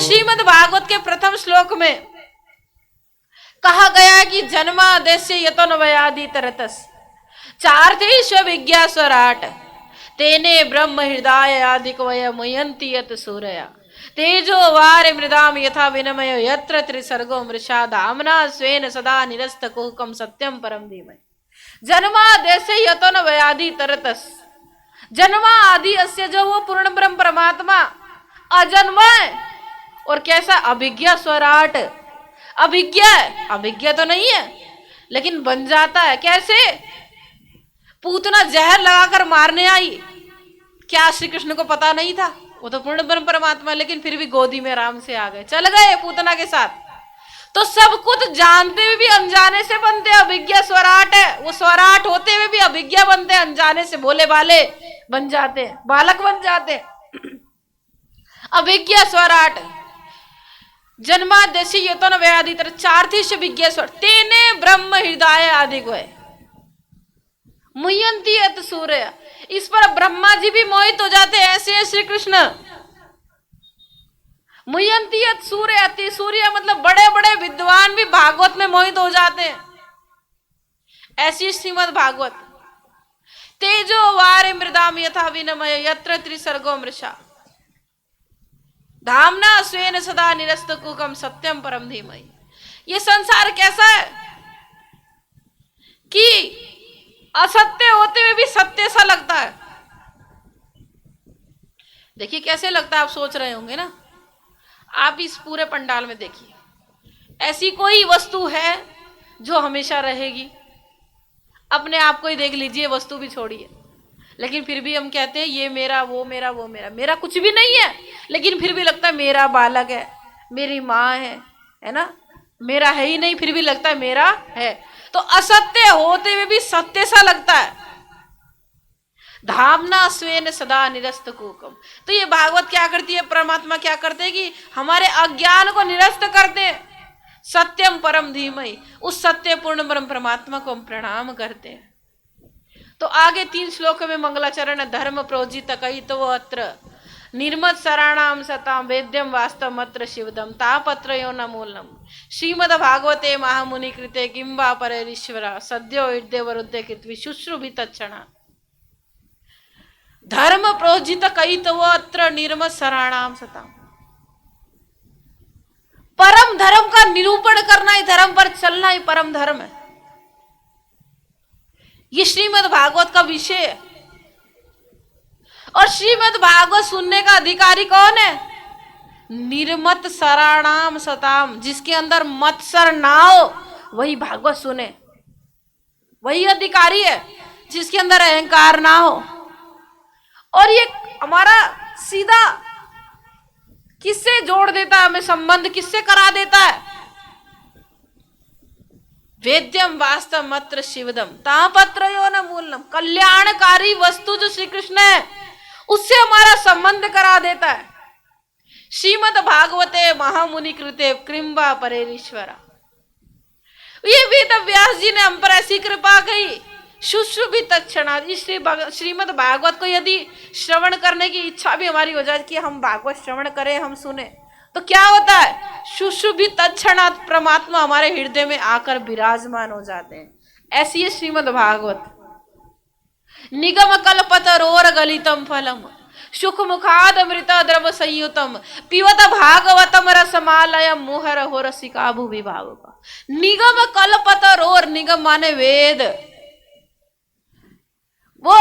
श्रीमद् भागवत के प्रथम श्लोक में कहा गया है कि जन्मादेस्य यतन वयादि तरतस चार्थेश विज्ञा स्वराट तेने ब्रह्म हृदय आदिक वय मुयंति यत सूरया तेजो वार मृदाम यथा विनमय यत्र त्रिसर्गो मृषा धामना स्वेन सदा निरस्त कुहकम सत्यम परम धीमहि। जन्मादेस्य यतन वयादि तरतस, जन्मा आदि अस्य जो वो पूर्ण ब्रह्म परमात्मा अजन्मय और कैसा अभिज्ञा स्वराट, अभिज्ञा तो नहीं है लेकिन बन जाता है। कैसे? पूतना जहर लगाकर मारने आई, क्या श्री कृष्ण को पता नहीं था? वो तो पूर्ण ब्रह्म परमात्मा, लेकिन फिर भी गोदी में आराम से आ गए, चल गए पूतना के साथ। तो सब कुछ जानते हुए भी अनजाने से बनते, अभिज्ञा स्वराट है। वो स्वराट होते हुए भी अभिज्ञा बनते, अनजाने से भोले भाले बन जाते, बालक बन जाते। अभिज्ञा स्वराट जन्मादेशी यतन व्याधि तर चार्थीश विज्ञा स्वर तेने ब्रह्म हृदय आदि को है मुयंती अत सूर्य। इस पर ब्रह्मा जी भी मोहित हो जाते हैं। ऐसे श्री कृष्ण मुयंती अत सूर्य, अति सूर्य मतलब बड़े बड़े विद्वान भी भागवत में मोहित हो जाते हैं। ऐसी श्रीमद् भागवत तेजो वारे मृदाम यथा विनमय यत्र त्रिसर्गो मृषा धामना स्वेन सदा निरस्त कुकम सत्यम परम धीमहि। ये संसार कैसा है कि असत्य होते हुए भी सत्य सा लगता है। देखिए कैसे लगता है, आप सोच रहे होंगे ना। आप इस पूरे पंडाल में देखिए, ऐसी कोई वस्तु है जो हमेशा रहेगी? अपने आप को ही देख लीजिए, वस्तु भी छोड़िए। लेकिन फिर भी हम कहते हैं ये मेरा, वो मेरा, वो मेरा। मेरा कुछ भी नहीं है, लेकिन फिर भी लगता है मेरा बालक है, मेरी माँ है ना, मेरा है ही नहीं, फिर भी लगता है मेरा है। तो असत्य होते हुए भी सत्य सा लगता है। धामना स्वेन सदा निरस्त कुकम। तो ये भागवत क्या करती है, परमात्मा क्या करते हैं कि हमारे अज्ञान को निरस्त करते हैं। सत्यम परम धीमहि, उस सत्य पूर्ण ब्रह्म परमात्मा को हम प्रणाम करते हैं। तो आगे 3 श्लोक में मंगलाचरण धर्म प्रोजित कहितो अत्र निर्मत शरणाम सताम वेद्यम वास्तव अत्र शिवदम तापत्र यो न मूलम श्रीमद् भागवते महामुनि कृते किंबा परेरीश्वरा सद्यो हृदय वरुद्ध कृत्वि शुश्रुभि तत्क्षणा। धर्म प्रोजित कहितो अत्र निर्मत शरणाम सताम। परम धर्म का निरूपण करना ही, धर्म पर चलना ही परम धर्म है। ये श्रीमद् भागवत का विषय है। और श्रीमद् भागवत सुनने का अधिकारी कौन है? निर्मत शरणाम सताम, जिसके अंदर मत्सर ना हो वही भागवत सुने, वही अधिकारी है जिसके अंदर अहंकार ना हो। और ये हमारा सीधा किससे जोड़ देता है, हमें संबंध किससे करा देता है? वेद्यम वास्तव मात्र शिवदम तापत्र यो न मूलम। कल्याणकारी वस्तु जो श्री कृष्ण है उससे हमारा संबंध करा देता है। श्रीमद् भागवते महामुनि कृते कृम्बा परेरीश्वरा। ये वेद व्यास जी ने हम पर ऐसी कृपा कही, शुश्रुभि तत्क्षणा। श्रीमद् भागवत को यदि श्रवण करने की इच्छा भी हमारी हो जाए कि हम भागवत श्रवण करें, हम सुने, तो क्या होता है? शुश्रुभि तत्क्षणात् परमात्मा हमारे हृदय में आकर विराजमान हो जाते हैं। ऐसी है श्रीमद् भागवत। निगम कल्पतरोर गलितम फलम सुख मुखाद अमृत द्रव संयुतम पिबत भागवतम रसमालयम मुहर हो रसिका भुवि भावुका। निगम कल्पतरोर, निगम माने वेद, वो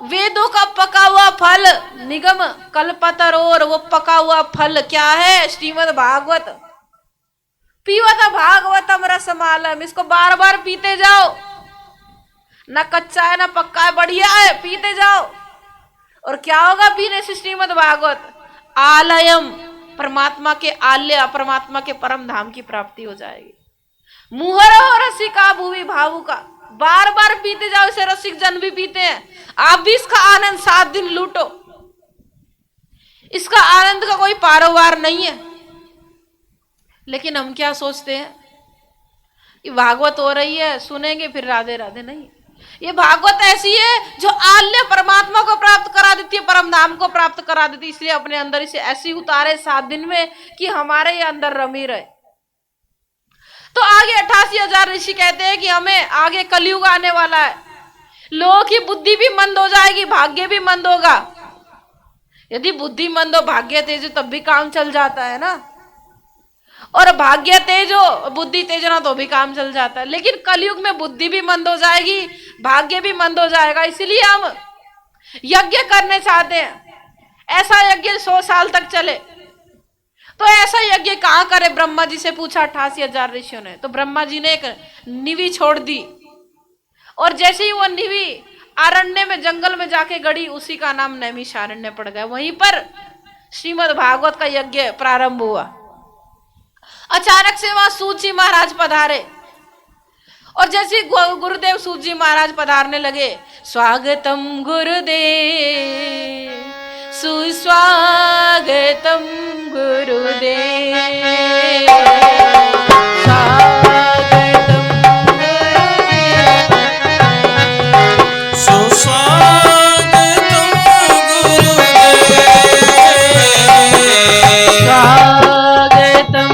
वेदों का पका हुआ फल। निगम कल्पतरोर, वो पका हुआ फल क्या है? श्रीमद् भागवत। पीवत भागवतम रसमालम, इसको बार बार पीते जाओ, ना कच्चा है ना पक्का है, बढ़िया है, पीते जाओ। और क्या होगा पीने से? श्रीमद् भागवत आलयम, परमात्मा के आलय, परमात्मा के परम धाम की प्राप्ति हो जाएगी। मुहर हो रसिका भुवि भावुका, बार बार पीते जाओ, इसे रसिक जन भी पीते हैं। आप भी इसका आनंद 7 दिन लूटो, इसका आनंद का कोई पारोवार नहीं है। लेकिन हम क्या सोचते हैं कि भागवत हो रही है, सुनेंगे फिर राधे राधे। नहीं, ये भागवत ऐसी है जो आल्य परमात्मा को प्राप्त करा देती है, परम धाम को प्राप्त करा देती है। इसलिए अपने अंदर इसे ऐसी उतारे 7 दिन में कि हमारे ये अंदर रमी रहे। तो आगे 88,000 ऋषि कहते हैं कि हमें आगे कलयुग आने वाला है, लोगों की बुद्धि भी मंद हो जाएगी, भाग्य भी मंद होगा। यदि बुद्धि मंद हो, भाग्य तेज हो, तब भी काम चल जाता है ना। और भाग्य तेज हो, बुद्धि तेज ना, तो भी काम चल जाता है। लेकिन कलयुग में बुद्धि भी मंद हो जाएगी, भाग्य भी मंद हो जाएगा। इसलिए हम यज्ञ करने चाहते हैं, ऐसा यज्ञ 100 साल तक चले। तो ऐसा यज्ञ कहाँ करे? ब्रह्मा जी से पूछा 88,000 ऋषियों ने। तो ब्रह्मा जी ने एक निवि छोड़ दी, और जैसे ही वो निवि अरण्य में, जंगल में जाके गड़ी, उसी का नाम नैमिषारण्य पड़ गया। वहीं पर श्रीमद् भागवत का यज्ञ प्रारंभ हुआ। अचानक से वहां सूत जी महाराज पधारे, और जैसे गुरुदेव सूत जी महाराज पधारने लगे, स्वागतम गुरुदेव, सुस्वागतम गुरुदेव, स्वागतम गुरुदेव, सुस्वागतम गुरुदेव, स्वागतम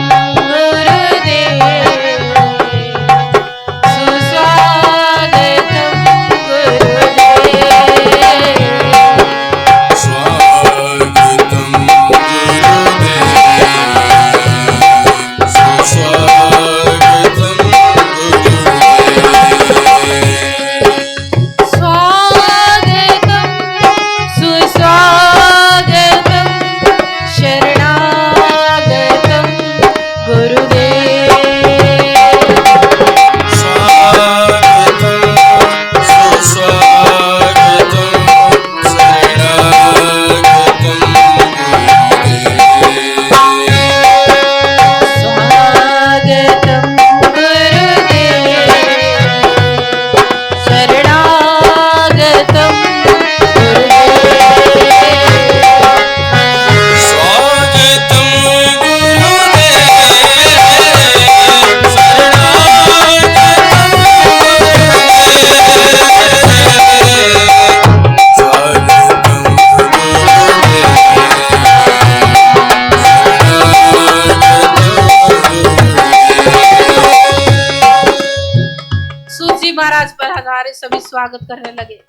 सभी स्वागत करने लगे,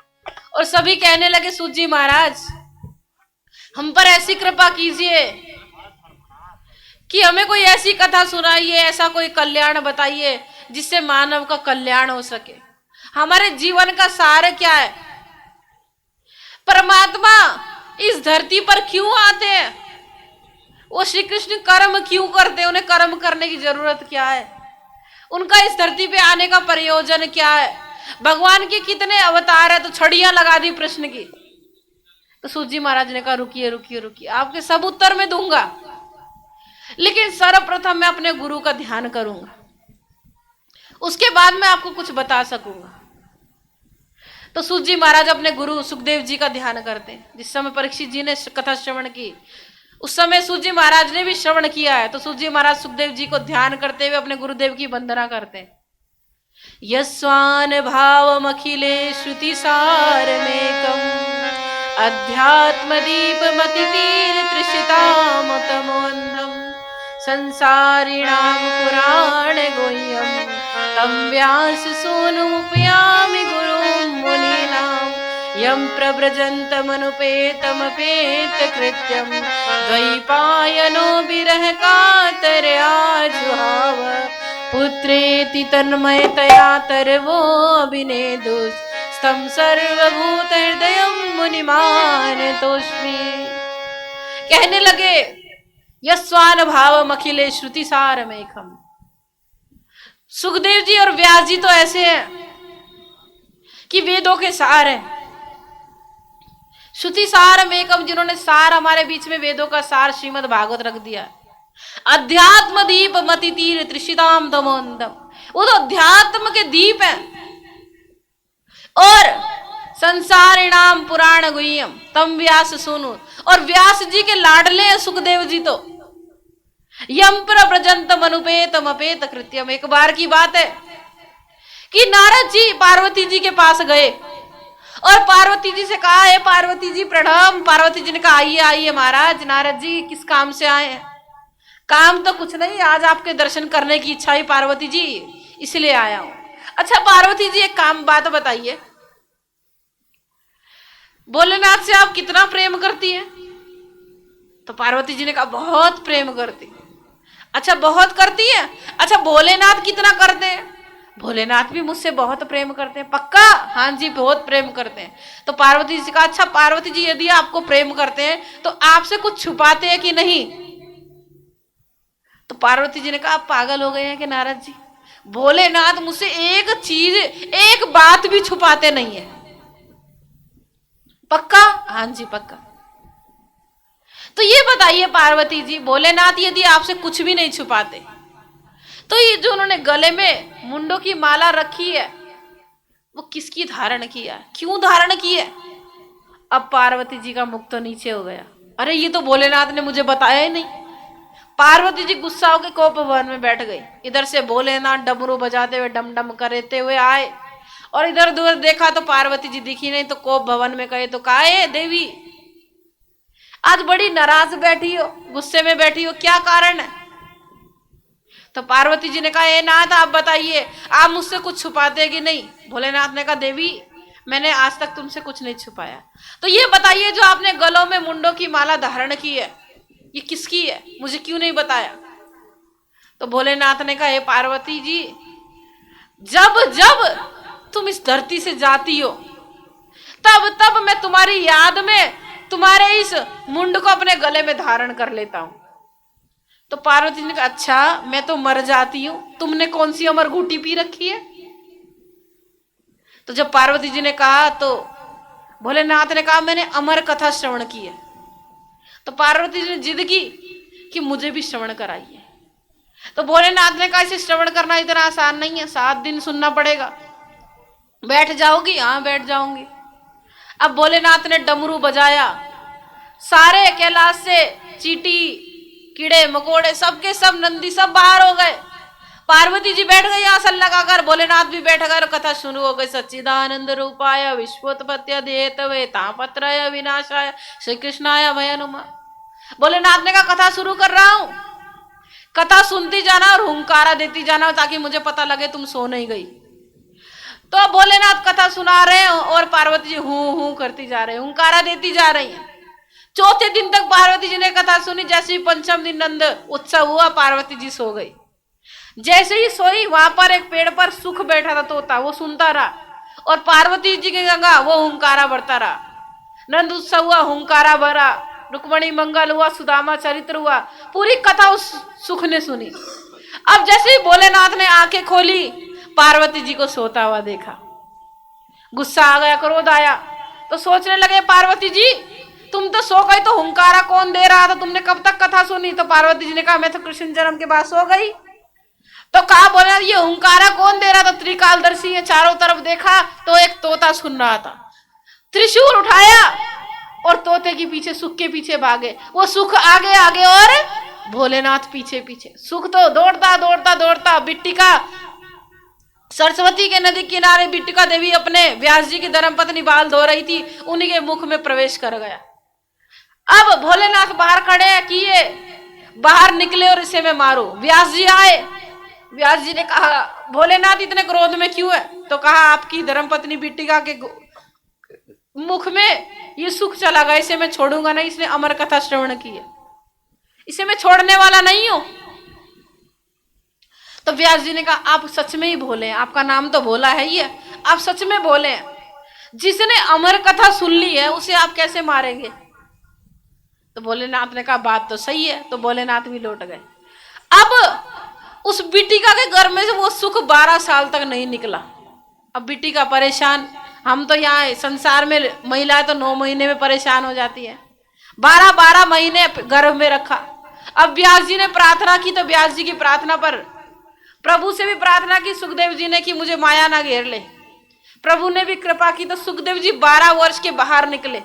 और सभी कहने लगे, सूत जी महाराज, हम पर ऐसी कृपा कीजिए कि हमें कोई ऐसी कथा सुनाइए, ऐसा कोई कल्याण बताइए जिससे मानव का कल्याण हो सके। हमारे जीवन का सार क्या है? परमात्मा इस धरती पर क्यों आते हैं? वो श्री कृष्ण कर्म क्यों करते हैं? उन्हें कर्म करने की जरूरत क्या है? उनका इस धरती पे आने का प्रयोजन क्या है? भगवान के कितने अवतार है? तो छड़ियां लगा दी प्रश्न की। तो सूत जी महाराज ने कहा, रुकिए रुकिए रुकिए, आपके सब उत्तर मैं दूंगा, लेकिन सर्वप्रथम मैं अपने गुरु का ध्यान करूंगा, उसके बाद मैं आपको कुछ बता सकूंगा। तो सूत जी महाराज अपने गुरु सुखदेव जी का ध्यान करते हैं। जिस समय परीक्षित जी ने कथा श्रवण की, उस समय सूत जी महाराज ने भी श्रवण किया है। तो सूत जी महाराज सुखदेव जी को ध्यान करते हुए अपने गुरुदेव की वंदना करते हैं। यस्वान भावम अखिले श्रुति सारमेकम, अध्यात्म दीप मति तीर तृषितामतमोन्धम, संसारिणाम पुराण गुह्यम, तम व्यास सोनुमुपयामि गुरुं मुनीनां, यं प्रव्रजन्तमनुपेतमपेत कृत्यं, द्वैपायनो विरह कातरया जुहाव, पुत्रेति तन्मयतया तरवो अभिनेदुस्, तं सर्वभूत हृदयं मुनिमानतोऽस्मि। कहने लगे, यस्वान भावम अखिले श्रुति सारमेकम। सुखदेव जी और व्यास जी तो ऐसे हैं कि वेदों के सार हैं। श्रुति सारमेकम, जिन्होंने सार हमारे बीच में वेदों का सार श्रीमद् भागवत रख दिया। अध्यात्म दीप मति तीर त्रिषिताम तमोंदम, वो तो अध्यात्म के दीप हैं। और संसारिणाम पुराण गुह्यम तम व्यास सुनु, और व्यास जी के लाडले हैं सुखदेव जी। तो यम प्रव्रजंतम अनुपेतम अपेत कृत्यम, एक बार की बात है कि नारद जी पार्वती जी के पास गए और पार्वती जी से कहा, है पार्वती जी प्रणाम। पार्वती जी ने कहा, आइए आइए महाराज, नारद जी किस काम से आए हैं? काम तो कुछ नहीं, आज आपके दर्शन करने की इच्छा हुई पार्वती जी, इसलिए आया हूं। अच्छा पार्वती जी एक काम बात बताइए, भोलेनाथ से आप कितना प्रेम करती हैं? तो पार्वती जी ने कहा, बहुत प्रेम करती। अच्छा बहुत करती है, अच्छा भोलेनाथ कितना करते हैं? भोलेनाथ भी मुझसे बहुत प्रेम करते हैं। पक्का? हाँ जी बहुत प्रेम करते हैं। तो पार्वती जी से कहा, अच्छा पार्वती जी यदि आपको प्रेम करते हैं तो आपसे कुछ छुपाते हैं कि नहीं? तो पार्वती जी ने कहा, आप पागल हो गए हैं कि नारद जी, भोलेनाथ मुझसे एक चीज एक बात भी छुपाते नहीं है। पक्का? हाँ जी पक्का। तो ये बताइए पार्वती जी, भोलेनाथ यदि आपसे कुछ भी नहीं छुपाते तो ये जो उन्होंने गले में मुंडों की माला रखी है वो किसकी धारण किया, क्यों धारण की है? अब पार्वती जी का मुख तो नीचे हो गया, अरे ये तो भोलेनाथ ने मुझे बताया ही नहीं। पार्वती जी गुस्सा होकर कोप भवन में बैठ गई। इधर से भोलेनाथ डमरू बजाते हुए डम डम करते हुए आए और इधर उधर देखा तो पार्वती जी दिखी नहीं, तो कोप भवन में गए तो कहा, देवी आज बड़ी नाराज बैठी हो, गुस्से में बैठी हो, क्या कारण है? तो पार्वती जी ने कहा, ए नाथ आप बताइए, आप मुझसे कुछ छुपाते कि नहीं? भोलेनाथ ने कहा, देवी मैंने आज तक तुमसे कुछ नहीं छुपाया। तो ये बताइए जो आपने गलों में मुंडों की माला धारण की है ये किसकी है, मुझे क्यों नहीं बताया? तो भोलेनाथ ने कहा, हे पार्वती जी, जब जब तुम इस धरती से जाती हो तब तब मैं तुम्हारी याद में तुम्हारे इस मुंड को अपने गले में धारण कर लेता हूं। तो पार्वती जी ने कहा, अच्छा मैं तो मर जाती हूं, तुमने कौन सी अमर घूटी पी रखी है? तो जब पार्वती जी ने कहा तो भोलेनाथ ने कहा, मैंने अमर कथा श्रवण की है। तो पार्वती जी ने जिद की कि मुझे भी श्रवण कराइए। तो भोलेनाथ ने कहा, इसे श्रवण करना इतना आसान नहीं है, 7 दिन सुनना पड़ेगा। बैठ जाओगी? हाँ बैठ जाऊंगी। अब भोलेनाथ ने डमरू बजाया, सारे कैलाश से चींटी कीड़े मकोड़े सबके सब नंदी सब बाहर हो गए। पार्वती जी बैठ गई आसन लगाकर, भोलेनाथ भी बैठ गए, कथा शुरू हो गई। सच्चिदानंद रूपाय विश्वोत्पत्ति हेतवे तापत्रय विनाशाय श्री कृष्णाय भयनुमा। भोलेनाथ ने कहा, कथा शुरू कर रहा हूं, कथा सुनती जाना और हुंकारा देती जाना ताकि मुझे पता लगे तुम सो नहीं गई। तो भोलेनाथ कथा सुना रहे हैं और पार्वती जी हूं हूं करती जा रहे हैं, हुंकारा देती जा रही हैं। चौथे दिन तक पार्वती जी ने कथा सुनी। जैसे ही पंचम दिन नंद उत्सव हुआ पार्वती जी सो गई। जैसे ही सोई वहां पर एक पेड़ पर सुख बैठा था तोता, वो सुनता रहा और पार्वती जी के गंगा वो हुंकारा बढ़ता रहा। नंद उत्सव हुआ, हुंकारा भरा, रुक्मणी मंगल हुआ, सुदामा चरित्र हुआ, पूरी कथा उस सुख ने सुनी। अब जैसे ही भोलेनाथ ने आंखें खोली पार्वती जी को सोता हुआ देखा, गुस्सा आ गया, क्रोध आया। तो सोचने लगे, पार्वती जी तुम तो सो गई तो हुंकारा कौन दे रहा था, तुमने कब तक कथा सुनी? तो पार्वती जी ने कहा, मैं तो कृष्ण जन्म के बाद सो गई। तो कहा, बोला ये हुंकारा कौन दे रहा था? त्रिकालदर्शी है, चारों तरफ देखा तो एक तोता सुन रहा था। त्रिशूल उठाया और तोते के पीछे, सुख के पीछे भागे। वो सुख आगे आगे और भोलेनाथ पीछे पीछे। सुख तो दौड़ता दौड़ता दौड़ता बिट्टिका सरस्वती के नदी किनारे बिट्टिका देवी अपने व्यास जी की धर्मपत्नी बाल धो रही थी, उन्हीं के मुख में प्रवेश कर गया। अब भोलेनाथ बाहर खड़े किए, बाहर निकले और इसे मैं मारू। व्यास जी आए, व्यास जी ने कहा, भोलेनाथ इतने क्रोध में क्यों है? तो कहा, आपकी धर्मपत्नी बिट्टिका के मुख में ये सुख चला गया, इसे मैं छोड़ूंगा नहीं, इसने अमर कथा श्रवण की है, इसे मैं छोड़ने वाला नहीं हूं। तो व्यास जी ने कहा, आप सच में ही भोले हैं, आपका नाम तो भोला है ही है, आप सच में भोले हैं। जिसने अमर कथा सुन ली है उसे आप कैसे मारेंगे? तो भोलेनाथ ने कहा, बात तो सही है। तो भोलेनाथ भी लौट गए। अब उस बिटिका के घर में से वो सुख 12 साल तक नहीं निकला। अब बिटिका परेशान, हम तो यहाँ संसार में महिलाएं तो 9 महीने में परेशान हो जाती है, 12 महीने गर्भ में रखा। अब व्यास जी ने प्रार्थना की तो व्यास जी की प्रार्थना पर प्रभु से भी प्रार्थना की, सुखदेव जी ने कि मुझे माया ना घेर ले। प्रभु ने भी कृपा की तो सुखदेव जी 12 वर्ष के बाहर निकले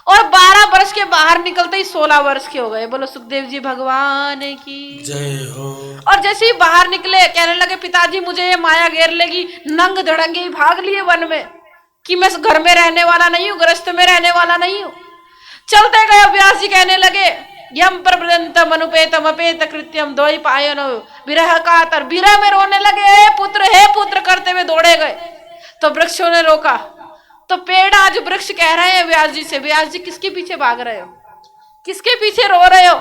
और 12 वर्ष के बाहर निकलते ही 16 वर्ष के हो गए। बोलो सुखदेव जी भगवान की जय हो। और जैसे ही बाहर निकले कहने लगे पिताजी मुझे ये माया घेर लेगी, नंग धड़ंगे ही भाग लिए वन में कि मैं घर में रहने वाला नहीं हूँ, गृहस्थ में रहने वाला नहीं हूँ। चलते गए व्यास जी कहने लगे यम प्रबदंतम अनुपेतम अपेत कृत्यम द्वै पायनो विरह कातर, विरह में रोने लगे हे पुत्र करते हुए दौड़े गए। तो वृक्षों ने रोका, तो पेड़ आज वृक्ष कह रहे हैं व्यास जी से, व्यास जी किसके पीछे भाग रहे हो, किसके पीछे रो रहे हो,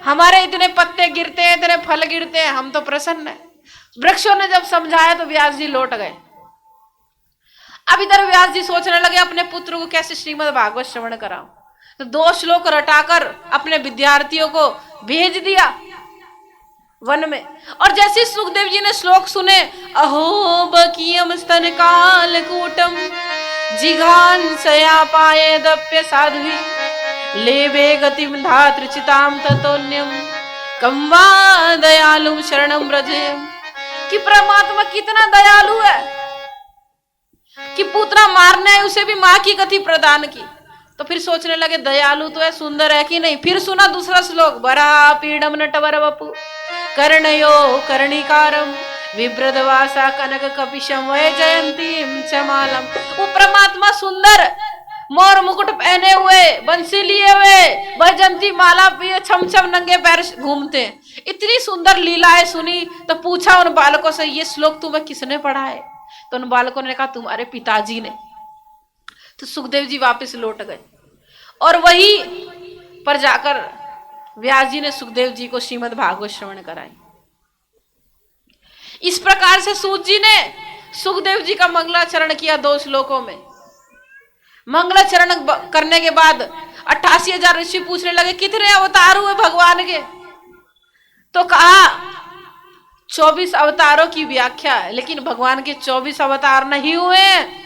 हमारे इतने पत्ते गिरते हैं, इतने फल गिरते हैं, हम तो प्रसन्न है। वृक्षों ने जब समझाया तो व्यास जी लौट गए। अब इधर व्यास जी सोचने लगे अपने पुत्र को कैसे श्रीमद् भागवत श्रवण कराऊं, तो 2 श्लोक रटाकर अपने विद्यार्थियों को भेज दिया वन में। और जैसे सुखदेव जी ने श्लोक सुने, अहो बकीयम स्तन काल कूटम जिघान सया पाए दप्य साध्वी लेवे गतिम धात्र चिताम ततोन्यम कम्वा दयालु शरणम ब्रजेम, कि परमात्मा कितना दयालु है कि पुत्र मारने है उसे भी मां की गति प्रदान की। तो फिर सोचने लगे दयालु तो है, सुंदर है कि नहीं। फिर सुना दूसरा श्लोक, बरा पीडम नटवर वपु कर्णयो कर्णिकारम विभ्रदवासा कनक कपिशम वै जयंतीम चमालम। वो परमात्मा सुंदर मोर मुकुट पहने हुए, बंसी लिए हुए, वैजंती माला पिए, छम छम नंगे पैर घूमते। इतनी सुंदर लीलाएं सुनी तो पूछा उन बालकों से ये श्लोक तुम्हें किसने पढ़ा है। तो उन बालकों ने कहा तुम्हारे पिताजी ने। तो सुखदेव जी वापस लौट गए और वही पर जाकर व्यास जी ने सुखदेव जी को श्रीमद् भागवत श्रवण कराई। इस प्रकार से सूत जी ने सुखदेव जी का मंगलाचरण किया 2 श्लोकों में। मंगलाचरण करने के बाद 88,000 ऋषि पूछने लगे कितने अवतार हुए भगवान के। तो कहा 24 अवतारों की व्याख्या है, लेकिन भगवान के 24 अवतार नहीं हुए हैं।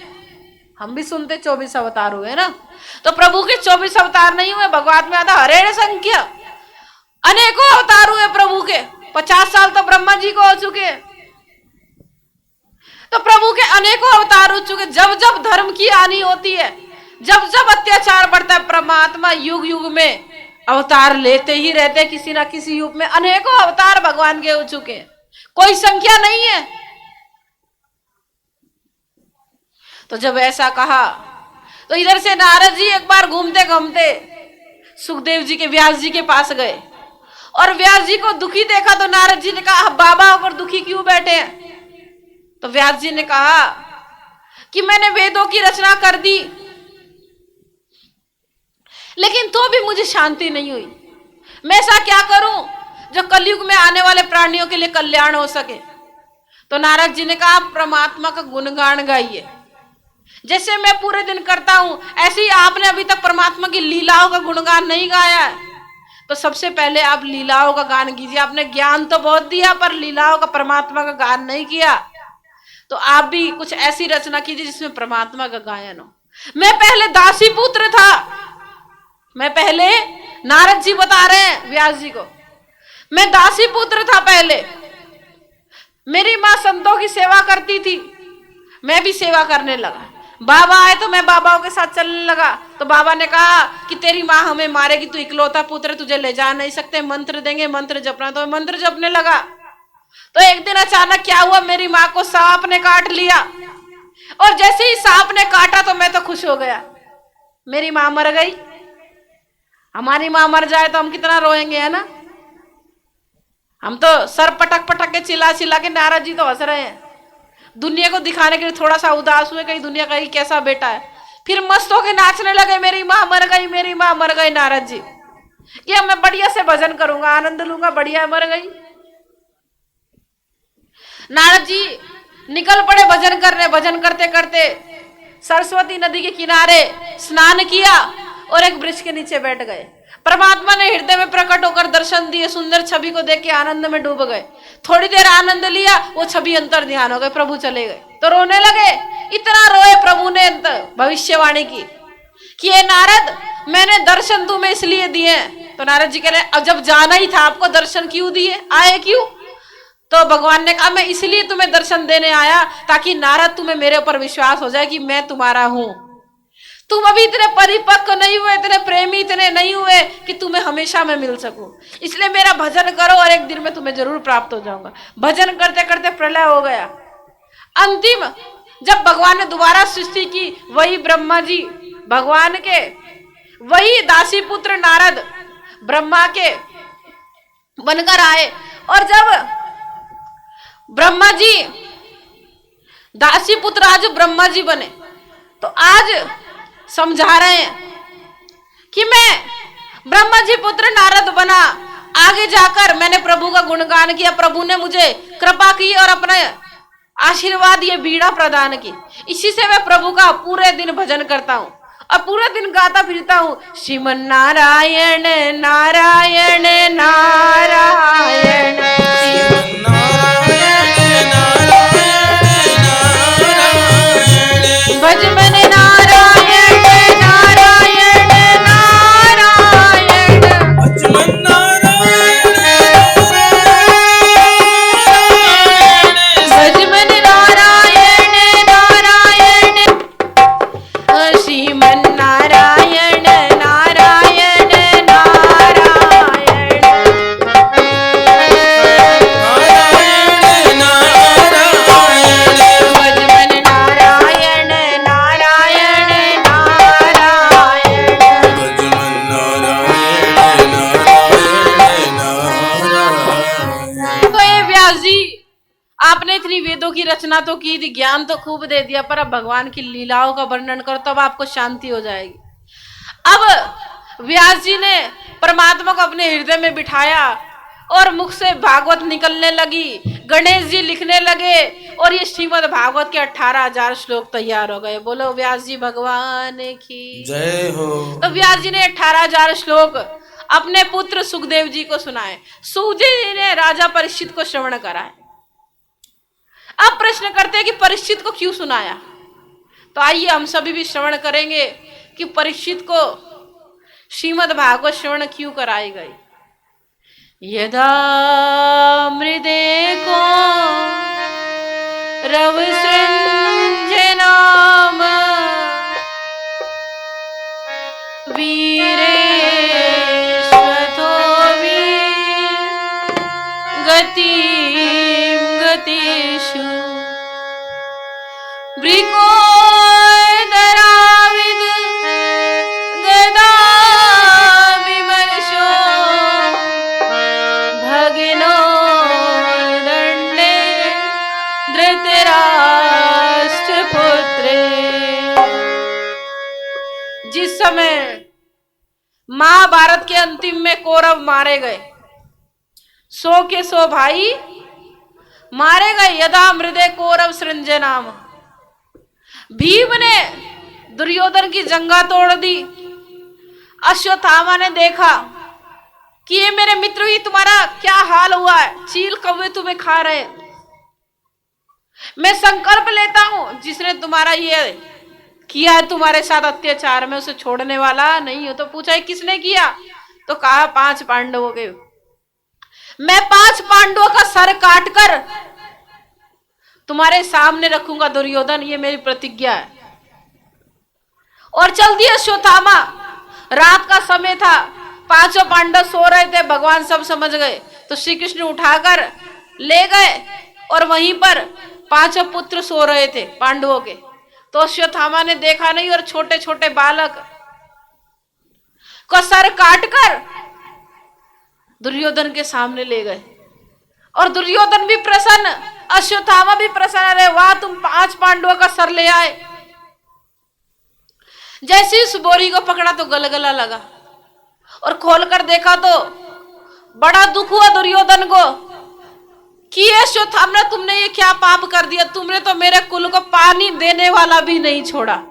हम भी सुनते 24 अवतार हुए ना, तो प्रभु के 24 अवतार नहीं हुए। भगवान में आता हरेण संख्या, अनेकों अवतार हुए प्रभु के। 50 साल तो ब्रह्मा जी को हो चुके, तो प्रभु के अनेकों अवतार हो चुके। जब जब धर्म की हानि होती है, जब जब अत्याचार बढ़ता है, परमात्मा युग युग में अवतार लेते ही रहते, किसी ना किसी युग में अनेकों अवतार भगवान के हो चुके हैं, कोई संख्या नहीं है। तो जब ऐसा कहा तो इधर से नारद जी एक बार घूमते घूमते सुखदेव जी के व्यास जी के पास गए और व्यास जी को दुखी देखा। तो नारद जी ने कहा आप बाबा होकर दुखी क्यों बैठे हैं। तो व्यास जी ने कहा कि मैंने वेदों की रचना कर दी, लेकिन तो भी मुझे शांति नहीं हुई। मैं ऐसा क्या करूं जो कलयुग में आने वाले प्राणियों के लिए कल्याण हो सके। तो नारद जी ने कहा परमात्मा का गुणगान गाइए, जैसे मैं पूरे दिन करता हूं ऐसे ही आपने अभी तक परमात्मा की लीलाओं का गुणगान नहीं गाया है। तो सबसे पहले आप लीलाओं का गान कीजिए। आपने ज्ञान तो बहुत दिया पर लीलाओं का, परमात्मा का गान नहीं किया। तो आप भी कुछ ऐसी रचना कीजिए जिसमें परमात्मा का गायन हो। मैं पहले दासी पुत्र था, मैं पहले, नारद जी बता रहे हैं व्यास जी को, मैं दासी पुत्र था पहले। मेरी मां संतों की सेवा करती थी, मैं भी सेवा करने लगा। बाबा आए तो मैं बाबाओं के साथ चलने लगा। तो बाबा ने कहा कि तेरी माँ हमें मारेगी, तू इकलौता पुत्र, तुझे ले जा नहीं सकते, मंत्र देंगे, मंत्र जपना। तो मंत्र जपने लगा। तो एक दिन अचानक क्या हुआ, मेरी माँ को सांप ने काट लिया और जैसे ही सांप ने काटा तो मैं तो खुश हो गया, मेरी माँ मर गई। हमारी माँ मर जाए तो हम कितना रोएंगे, है ना। हम तो सर पटक पटक के चिल्ला चिल्ला के, नारद जी तो हंस रहे हैं, दुनिया को दिखाने के लिए थोड़ा सा उदास हुए, कहीं दुनिया कहीं कैसा बेटा है। फिर मस्त होके नाचने लगे, मेरी माँ मर गई, मेरी माँ मर गई। नारद जी कि अब मैं बढ़िया से भजन करूंगा, आनंद लूंगा, बढ़िया मर गई। नारद जी निकल पड़े भजन करने। भजन करते करते सरस्वती नदी के किनारे स्नान किया और एक वृक्ष के नीचे बैठ गए। परमात्मा ने हृदय में प्रकट होकर दर्शन दिए, सुंदर छवि को देख के आनंद में डूब गए। थोड़ी देर आनंद लिया, वो छवि अंतर ध्यान हो गए, प्रभु चले गए। तो रोने लगे, इतना रोए प्रभु ने भविष्यवाणी की कि ये नारद मैंने दर्शन तुम्हें इसलिए दिए। तो नारद जी कह रहे अब जब जाना ही था आपको दर्शन क्यों दिए, आए क्यों। तो भगवान ने कहा मैं इसलिए तुम्हें दर्शन देने आया ताकि नारद तुम्हें मेरे ऊपर विश्वास हो जाए कि मैं तुम्हारा हूं। तुम अभी इतने परिपक्व नहीं हुए, इतने प्रेमी इतने नहीं हुए कि तुम्हें हमेशा मैं मिल सकूं। इसलिए मेरा भजन करो और एक दिन में तुम्हें जरूर प्राप्त हो जाऊंगा। भजन करते करते प्रलय हो गया। अंतिम जब भगवान ने दोबारा सृष्टि की, वही ब्रह्मा जी भगवान के, वही दासी पुत्र नारद ब्रह्मा के बनकर आए। और जब ब्रह्मा जी दासी पुत्र आज ब्रह्मा जी बने, तो आज समझा रहे हैं कि मैं ब्रह्मा जी पुत्र नारद बना, आगे जाकर मैंने प्रभु का गुणगान किया, प्रभु ने मुझे कृपा की और अपना आशीर्वाद ये बीड़ा प्रदान की। इसी से मैं प्रभु का पूरे दिन भजन करता हूँ और पूरे दिन गाता फिरता हूँ, श्रीमन नारायण नारायण नारायण, भज मन नारायण नारायण नारायण, भज मन नारायण भज मन नारायण नारायण, श्रीमन नारायण नारायण नारायण, भज मन नारायण नारायण नारायण। भज मन नारायण। तो ये व्यास जी, आपने इतनी वेदों की रचना तो की थी, ज्ञान तो खूब दे दिया, पर अब भगवान की लीलाओं का वर्णन करो तब आपको शांति हो जाएगी। अब व्यास जी ने परमात्मा को अपने हृदय में बिठाया और मुख से भागवत निकलने लगी, गणेश जी लिखने लगे और ये श्रीमद् भागवत के 18,000 श्लोक तैयार हो गए। बोलो व्यास जी भगवान की जय हो। तो व्यास जी ने 18,000 श्लोक अपने पुत्र सुखदेव जी को सुनाए, सुखदेव जी ने राजा परीक्षित को श्रवण कराए। अब प्रश्न करते हैं कि परीक्षित को क्यों सुनाया, तो आइए हम सभी भी श्रवण करेंगे कि परीक्षित को श्रीमद् भागवत श्रवण क्यों कराई गई। यदा मृदे को रव सृंजे नाम वीरेश्वतो वीर गतिम गतिषु ब्रिको दराविद गदा विमर्शो भगिनो दंडे धृतराष्ट्र पुत्रे। जिस समय महाभारत के अंतिम में कौरव मारे गए, 100 के 100 भाई मारे गए। यदा मृदे कौरव सृंजे नाम, भीम ने दुर्योधन की जंगा तोड़ दी। अश्वत्थामा ने देखा कि ये मेरे मित्र ही, तुम्हारा क्या हाल हुआ है, चील कौवे तुम्हें खा रहे। मैं संकल्प लेता हूं जिसने तुम्हारा ये किया है, तुम्हारे साथ अत्याचार, में उसे छोड़ने वाला नहीं हो। तो पूछा है किसने किया, तो कहा 5 पांडवों के। मैं 5 पांडवों का सर काटकर तुम्हारे सामने रखूंगा दुर्योधन, ये मेरी प्रतिज्ञा है। और चल दिया अश्वत्थामा। रात का समय था, 5 पांडव सो रहे थे, भगवान सब समझ गए, तो श्री कृष्ण उठाकर ले गए और वहीं पर 5 पुत्र सो रहे थे पांडवों के। तो अश्वत्थामा ने देखा नहीं और छोटे छोटे बालक को सर काटकर दुर्योधन के सामने ले गए। और दुर्योधन भी प्रसन्न, अश्वत्थामा भी प्रसन्न, अरे वाह तुम 5 पांडवों का सर ले आए। जैसे उस बोरी को पकड़ा तो गलगला लगा और खोलकर देखा तो बड़ा दुख हुआ दुर्योधन को कि अश्वत्थामा तुमने ये क्या पाप कर दिया, तुमने तो मेरे कुल को पानी देने वाला भी नहीं छोड़ा।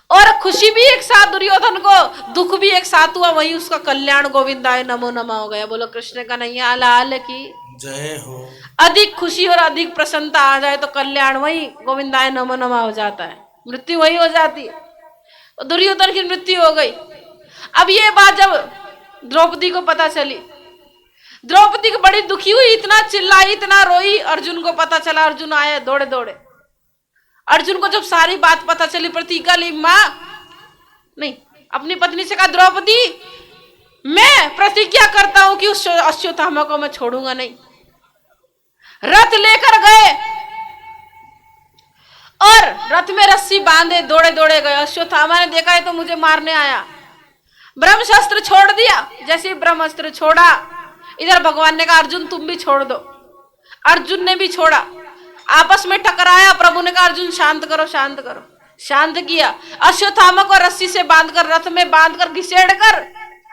और खुशी भी एक साथ दुर्योधन को, दुख भी एक साथ हुआ, वही उसका कल्याण गोविंदाय नमो नमः हो गया। बोलो कृष्ण कन्हैया लाल की जय हो। अधिक खुशी और अधिक प्रसन्नता आ जाए तो कल्याण वही गोविंदाय नमो नमः हो जाता है, मृत्यु वही हो जाती है। तो दुर्योधन की मृत्यु हो गई। अब ये बात जब द्रौपदी को पता चली, द्रौपदी को बड़ी दुखी हुई, इतना चिल्लाई इतना रोई। अर्जुन को पता चला, अर्जुन आए दौड़े दौड़े अर्जुन को जब सारी बात पता चली, प्रतिज्ञा ली, मां नहीं, अपनी पत्नी से कहा, द्रौपदी मैं प्रतिज्ञा करता हूं कि उस अश्वत्थामा को मैं छोड़ूंगा नहीं। रथ लेकर गए और रथ में रस्सी बांधे दौड़े दौड़े गए। अश्वत्थामा ने देखा है तो मुझे मारने आया, ब्रह्मास्त्र छोड़ दिया। जैसे ही ब्रह्मास्त्र छोड़ा, इधर भगवान ने कहा अर्जुन तुम भी छोड़ दो। अर्जुन ने भी छोड़ा, आपस में टकराया। प्रभु ने कहा अर्जुन शांत करो, शांत करो। शांत किया। अश्वत्थामा को रस्सी से बांधकर, रथ में बांधकर, घिसेड़ कर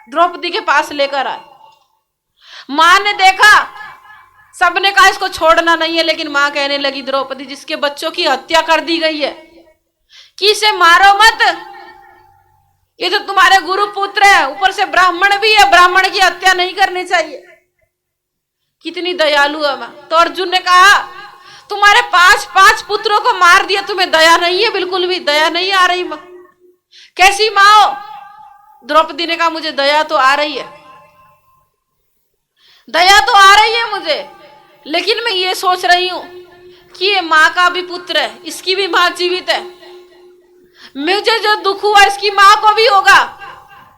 द्रौपदी के पास लेकर आए। मां ने देखा, सबने कहा इसको छोड़ना नहीं है, लेकिन मां कहने लगी, द्रौपदी जिसके बच्चों की हत्या कर दी गई है, कि इसे मारो मत, ये तो तुम्हारे गुरु पुत्र है, ऊपर से ब्राह्मण भी है, ब्राह्मण की हत्या नहीं करनी चाहिए। कितनी दयालु है मां। तो अर्जुन ने कहा तुम्हारे 5 पुत्रों को मार दिया, तुम्हें दया नहीं है, बिल्कुल भी दया नहीं आ रही मां, कैसी मां हो? द्रौपदी ने कहा मुझे दया तो आ रही है, दया तो आ रही है मुझे, लेकिन मैं ये सोच रही हूं कि ये मां का भी पुत्र है, इसकी भी मां जीवित है, मुझे जो दुख हुआ इसकी मां को भी होगा,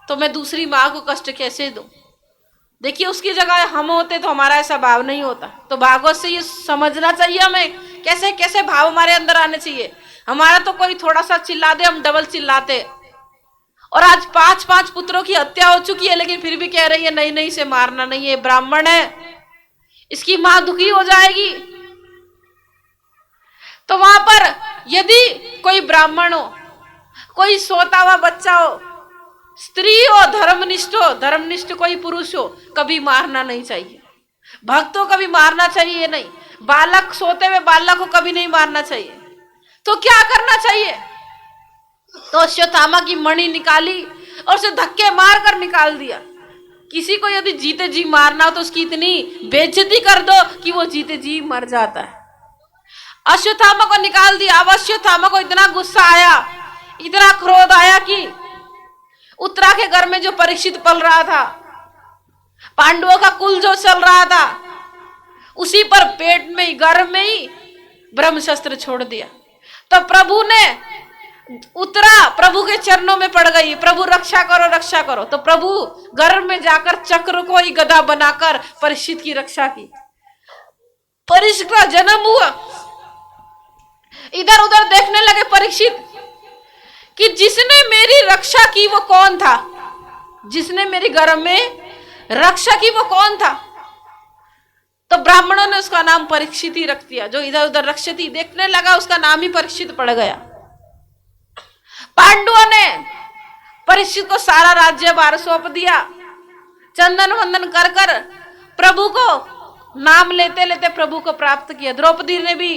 तो मैं दूसरी मां को कष्ट कैसे दूं? देखिए उसकी जगह हम होते तो हमारा ऐसा भाव नहीं होता। तो भागवत से ये समझना चाहिए हमें, कैसे कैसे भाव हमारे अंदर आने चाहिए। हमारा तो कोई थोड़ा सा चिल्ला दे हम डबल चिल्लाते, और आज 5 पुत्रों की हत्या हो चुकी है, लेकिन फिर भी कह रही है नहीं नहीं इसे मारना नहीं है, ब्राह्मण है, इसकी मां दुखी हो जाएगी। तो वहां पर यदि कोई ब्राह्मण हो, कोई सोता हुआ बच्चा हो, स्त्री हो, धर्मनिष्ठ कोई पुरुष हो, कभी मारना नहीं चाहिए। भक्तों को कभी मारना चाहिए नहीं, बालक, सोते हुए बालक को कभी नहीं मारना चाहिए। तो क्या करना चाहिए? तो अश्वत्थामा की मणि निकाली और उसे धक्के मार कर निकाल दिया। किसी को यदि जीते जी मारना हो तो उसकी इतनी बेइज्जती कर दो कि वो जीते जी मर जाता है। अश्वत्थामा को निकाल दिया। अब अश्वत्थामा को इतना गुस्सा आया, इतना क्रोध आया कि उत्तरा के घर में जो परीक्षित पल रहा था, पांडवों का कुल जो चल रहा था, उसी पर पेट में ही, गर्भ में ही ब्रह्मशस्त्र छोड़ दिया। तो प्रभु ने, उत्तरा प्रभु के चरणों में पड़ गई, प्रभु रक्षा करो रक्षा करो। तो प्रभु गर्भ में जाकर चक्र को ही गदा बनाकर परीक्षित की रक्षा की। परीक्षित का जन्म हुआ। इधर उधर देखने लगे परीक्षित कि जिसने मेरी रक्षा की वो कौन था, जिसने मेरी गर्भ में रक्षा की वो कौन था। तो ब्राह्मणों ने उसका नाम परीक्षित ही रख दिया। जो इधर उधर रक्षती देखने लगा उसका नाम ही परीक्षित पड़ गया। पांडवों ने परीक्षित को सारा राज्य भार सौंप दिया। चंदन वंदन कर कर प्रभु को नाम लेते लेते प्रभु को प्राप्त किया। द्रौपदी ने भी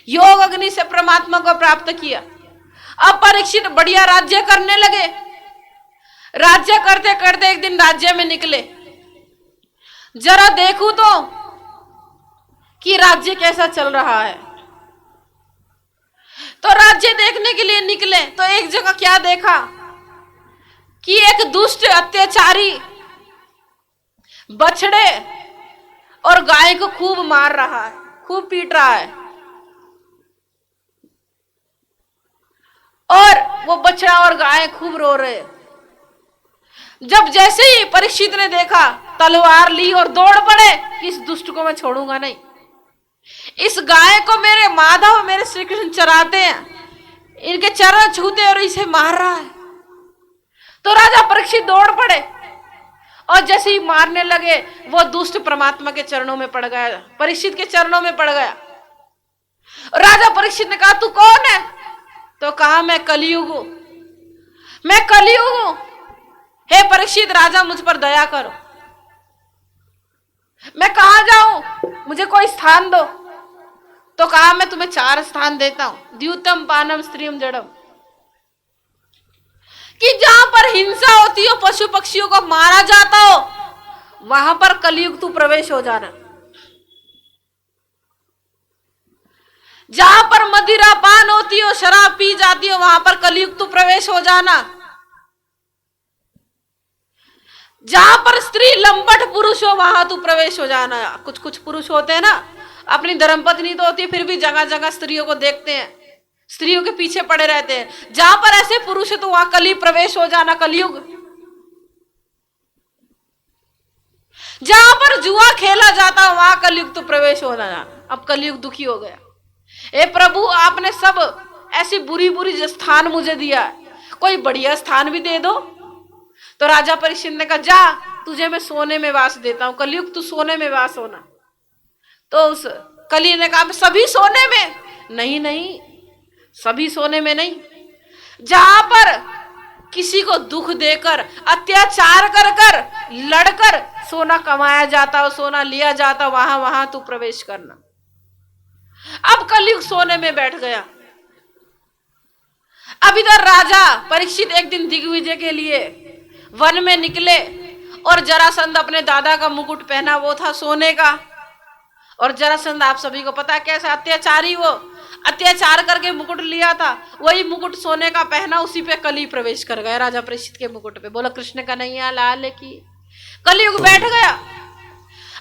योग अग्नि से परमात्मा को प्राप्त किया। अब परीक्षित बढ़िया राज्य करने लगे। राज्य करते करते एक दिन राज्य में निकले, जरा देखूं तो कि राज्य कैसा चल रहा है। तो राज्य देखने के लिए निकले तो एक जगह क्या देखा कि एक दुष्ट अत्याचारी बछड़े और गाय को खूब मार रहा है, खूब पीट रहा है। और वो बछड़ा और गाय खूब रो रहे। जब जैसे ही परीक्षित ने देखा, तलवार ली और दौड़ पड़े कि इस दुष्ट को मैं छोड़ूंगा नहीं, इस गाय को मेरे माधव, मेरे श्री कृष्ण चराते हैं, इनके चरण छूते और इसे मार रहा है। तो राजा परीक्षित दौड़ पड़े और जैसे ही मारने लगे वो दुष्ट परमात्मा के चरणों में पड़ गया, परीक्षित के चरणों में पड़ गया। राजा परीक्षित ने कहा तू कौन है? तो कहा मैं कलयुग हूं, मैं कलयुग हूं। हे परीक्षित राजा मुझ पर दया करो, मैं कहां जाऊं, मुझे कोई स्थान दो। तो कहा मैं तुम्हें 4 स्थान देता हूं, द्यूतम पानम स्त्रियम जड़म, कि जहां पर हिंसा होती हो, पशु पक्षियों को मारा जाता हो, वहां पर कलयुग तू प्रवेश हो जाना। जहां पर मदिरा पान होती हो, शराब पी जाती हो, वहां पर कलयुग तू प्रवेश हो जाना। जहां पर स्त्री लंपट पुरुष हो वहां तू प्रवेश हो जाना। कुछ कुछ पुरुष होते हैं ना, अपनी धर्मपत्नी तो होती है फिर भी जगह जगह स्त्रियों को देखते हैं, स्त्रियों के पीछे पड़े रहते हैं। जहां पर ऐसे पुरुष है तो वहां कली प्रवेश हो जाना, कलयुग। जहां पर जुआ खेला जाता वहां कलयुग तो प्रवेश हो जाना। अब कलयुग दुखी हो गया। ए प्रभु, आपने सब ऐसी बुरी बुरी स्थान मुझे दिया है, कोई बढ़िया स्थान भी दे दो। तो राजा परीक्षित ने कहा, जा तुझे मैं सोने में वास देता हूं, कलयुग तू सोने में वास होना। तो उस कली ने कहा, सभी सोने में? नहीं नहीं, सभी सोने में नहीं। जहां पर किसी को दुख देकर, अत्याचार कर कर, लड़कर सोना कमाया जाता हो, सोना लिया जाता, वहां वहां तू प्रवेश करना। अब कलयुग सोने में बैठ गया। अब इधर राजा परीक्षित एक दिन दिग्विजय के लिए वन में निकले और जरासंध अपने दादा का मुकुट पहना, वो था सोने का। और जरासंध आप सभी को पता है कैसा अत्याचारी, वो अत्याचार करके मुकुट लिया था, वही मुकुट सोने का पहना, उसी पे कली प्रवेश कर गया राजा परीक्षित के मुकुट पे। बोला कृष्ण कन्हैया लाल की। कलयुग बैठ गया।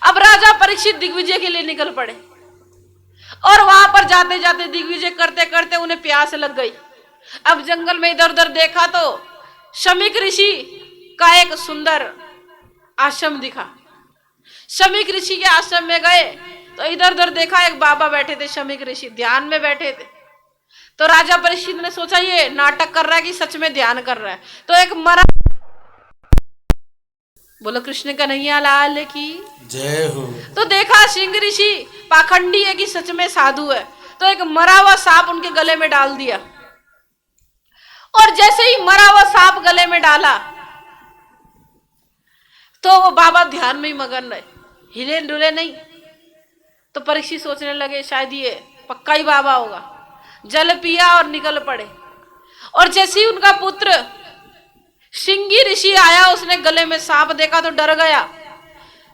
अब राजा परीक्षित दिग्विजय के लिए निकल पड़े और वहां पर जाते जाते दिग्विजय करते करते उन्हें प्यास लग गई। अब जंगल में इधर उधर देखा तो शमीक ऋषि का एक सुंदर आश्रम दिखा। शमीक ऋषि के आश्रम में गए तो इधर उधर देखा, एक बाबा बैठे थे, शमीक ऋषि ध्यान में बैठे थे। तो राजा परीक्षित ने सोचा ये नाटक कर रहा है कि सच में ध्यान कर रहा है। तो एक मरा, बोलो कृष्ण कन्हैया लाल की जय हो। तो देखा सिंह ऋषि पाखंडी है कि सच में साधु है। तो एक मरा हुआ सांप उनके गले में डाल दिया और जैसे ही मरा हुआ सांप गले में डाला तो वो बाबा ध्यान में ही मगन रहे, हिले डुले नहीं। तो परीक्षित सोचने लगे शायद ये पक्का ही बाबा होगा। जल पिया और निकल पड़े। और जैसे ही उनका पुत्र सिंगी ऋषि आया, उसने गले में सांप देखा तो डर गया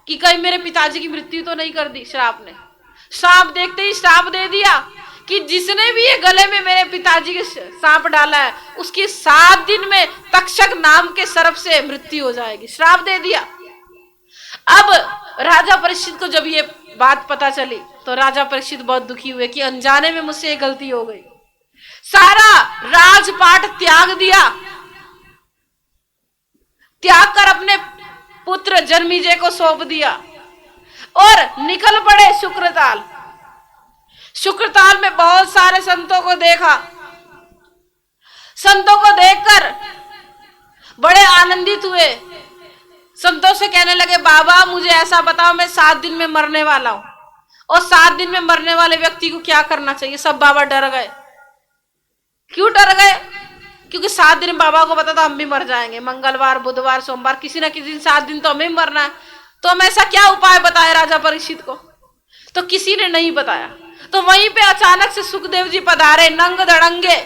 कि कहीं मेरे पिताजी की मृत्यु तो नहीं कर दी श्राप ने। सांप देखते ही श्राप दे दिया कि जिसने भी ये गले में मेरे पिताजी के सांप डाला है उसकी 7 दिन में तक्षक नाम के सर्प से मृत्यु हो जाएगी। श्राप दे दिया। अब राजा परीक्षित को जब ये बात पता चली तो राजा परीक्षित बहुत दुखी हुए कि अनजाने में मुझसे ये गलती हो गई। सारा राजपाट त्याग दिया, त्याग कर अपने पुत्र जन्मेजय को सौंप दिया और निकल पड़े शुक्रताल। शुक्रताल में बहुत सारे संतों को देखा। संतों को देखकर बड़े आनंदित हुए। संतों से कहने लगे, बाबा मुझे ऐसा बताओ, मैं 7 दिन में मरने वाला हूं और 7 दिन में मरने वाले व्यक्ति को क्या करना चाहिए। सब बाबा डर गए। क्यों डर गए? क्योंकि 7 दिन बाबा को पता था हम भी मर जाएंगे, मंगलवार बुधवार सोमवार किसी ना किसी दिन 7 दिन तो हमें मरना है। तो हम ऐसा क्या उपाय बताए राजा परीक्षित को? तो किसी ने नहीं बताया। तो वहीं पे अचानक से सुखदेव जी पधारे, नंग दड़ंगे।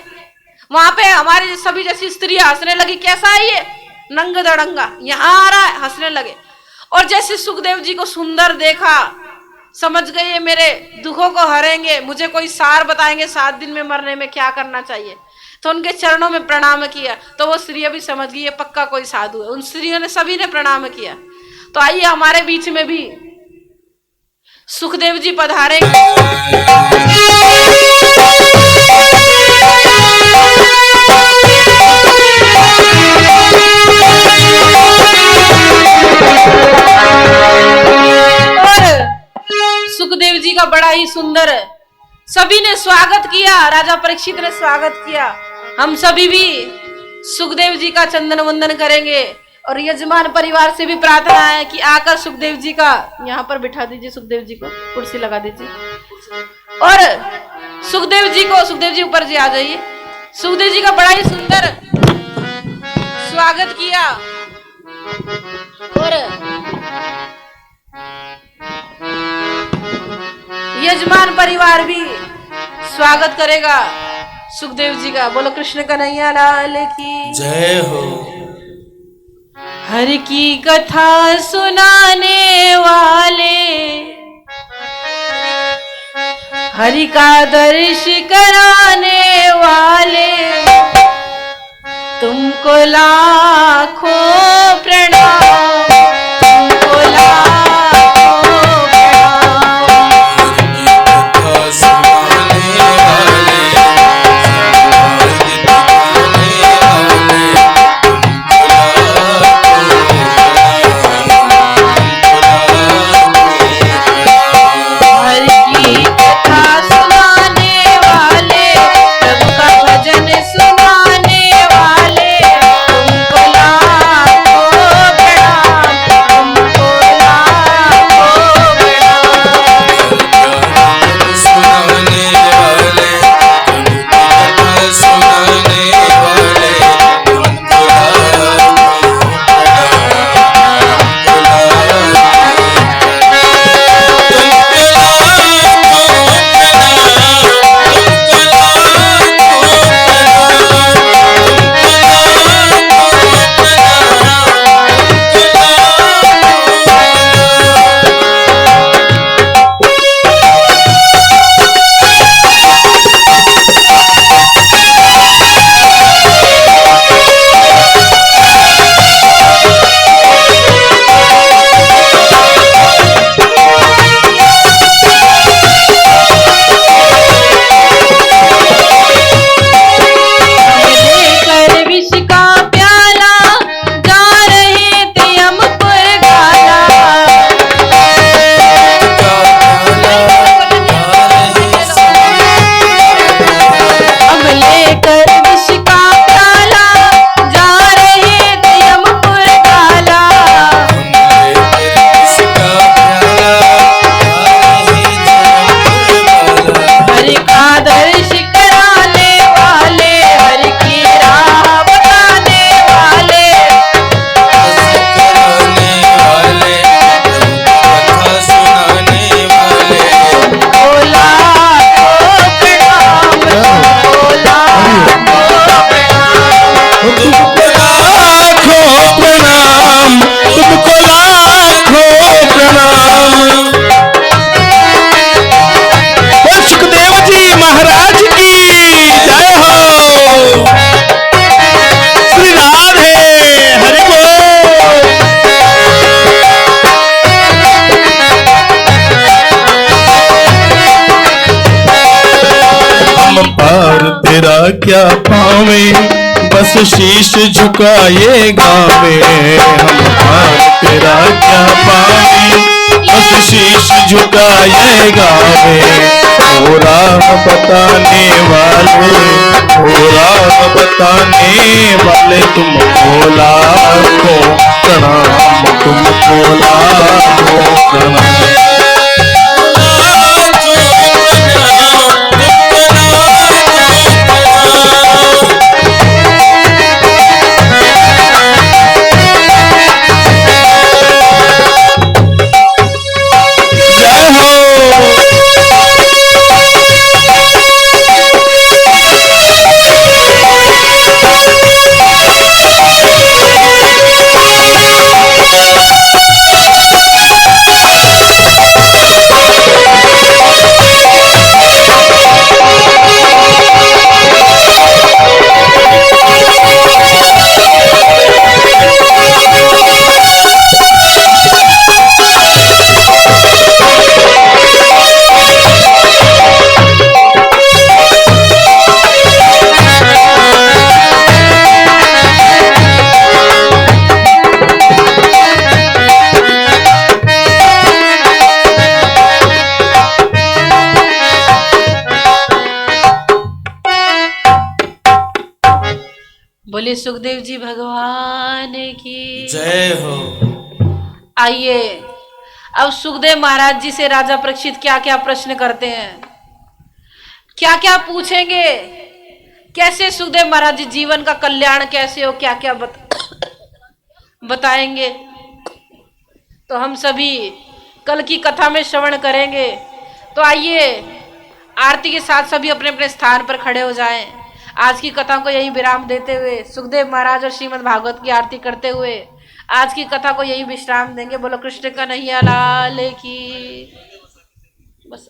वहां पे हमारी सभी जैसी स्त्रियां हंसने लगी, कैसा है ये नंग दड़ंगा यहाँ आ रहा है, हंसने लगे। और जैसे सुखदेव जी को सुंदर देखा, समझ गए ये मेरे दुखों को हरेंगे, मुझे कोई सार बताएंगे 7 दिन में मरने में क्या करना चाहिए। तो उनके चरणों में प्रणाम किया। तो वो स्त्रियां भी समझ गई ये पक्का कोई साधु है। उन स्त्रियों ने सभी ने प्रणाम किया। तो आइए हमारे बीच में भी सुखदेव जी पधारेंगे। सुखदेव जी का बड़ा ही सुंदर सभी ने स्वागत किया, राजा परीक्षित ने स्वागत किया। हम सभी भी सुखदेव जी का चंदन वंदन करेंगे और यजमान परिवार से भी प्रार्थना है कि आकर सुखदेव जी का यहाँ पर बिठा दीजिए, सुखदेव जी को कुर्सी लगा दीजिए और सुखदेव जी ऊपर जी आ जाइए। सुखदेव जी का बड़ा ही सुंदर स्वागत किया और यजमान परिवार भी स्वागत करेगा सुखदेव जी का। बोलो कृष्ण कन्हैया लाल की जय हो। हर की कथा सुनाने वाले, हरि का दर्श कराने वाले, तुमको लाखों प्रणाम, तुमको लाखों प्रणाम। कथा सुनाने वाले, क्या पावे, बस शीश झुकाए गावे। हम हाल तेरा क्या पावे, बस शीश झुकाए गावे। ओ राह बताने वाले, ओ राह बताने वाले, तुम भोला को प्रणाम, तुम भोला को प्रणाम। बोले सुखदेव जी भगवान की जय हो। आइए अब सुखदेव महाराज जी से राजा परीक्षित क्या क्या प्रश्न करते हैं, क्या क्या पूछेंगे, कैसे सुखदेव महाराज जी जीवन का कल्याण कैसे हो, क्या क्या बताएंगे। तो हम सभी कल की कथा में श्रवण करेंगे। तो आइए आरती के साथ सभी अपने अपने स्थान पर खड़े हो जाएं। आज की कथा को यही विराम देते हुए, सुखदेव महाराज और श्रीमद् भागवत की आरती करते हुए आज की कथा को यही विश्राम देंगे। बोलो कृष्ण कन्हैया लाल की। बस